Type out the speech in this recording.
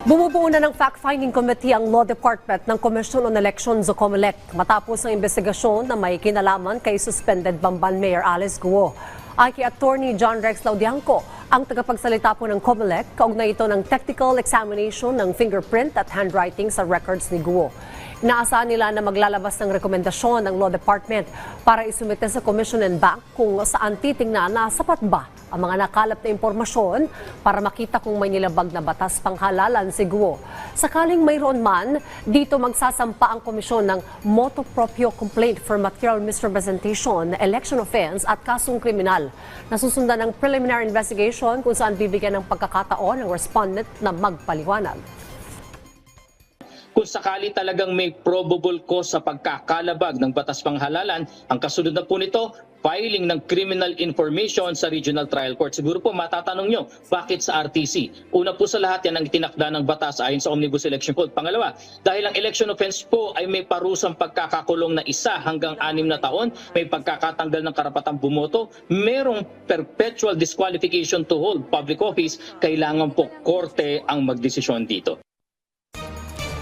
Bumubuo na ng fact-finding committee ang Law Department ng Commission on Elections o COMELEC matapos ang investigasyon na may kinalaman kay suspended Bamban Mayor Alice Guo. Ay kay Attorney John Rex Laudianco, ang tagapagsalita po ng COMELEC, kaugnay ito ng technical examination ng fingerprint at handwriting sa records ni Guo. Inaasahan nila na maglalabas ng rekomendasyon ng Law Department para isumite sa Commission and Bank kung saan titingnan na sapat ba ang mga nakalap na impormasyon para makita kung may nilabag na batas panghalalan si Guo. Sakaling mayroon man, dito magsasampa ang komisyon ng motu proprio complaint for material misrepresentation, election offense at kasong kriminal. Nasusundan ng preliminary investigation kung saan bibigyan ng pagkakataon ng respondent na magpaliwanag. Kung sakali talagang may probable cause sa pagkakalabag ng batas panghalalan, ang kasunod na po nito, filing ng criminal information sa Regional Trial Court. Siguro po matatanong nyo, bakit sa RTC? Una po sa lahat, yan ang itinakda ng batas ayon sa Omnibus Election Code. Pangalawa, dahil ang election offense po ay may parusang pagkakakulong na 1 hanggang 6 na taon, may pagkakatanggal ng karapatang bumoto, merong perpetual disqualification to hold public office, kailangan po korte ang magdesisyon dito.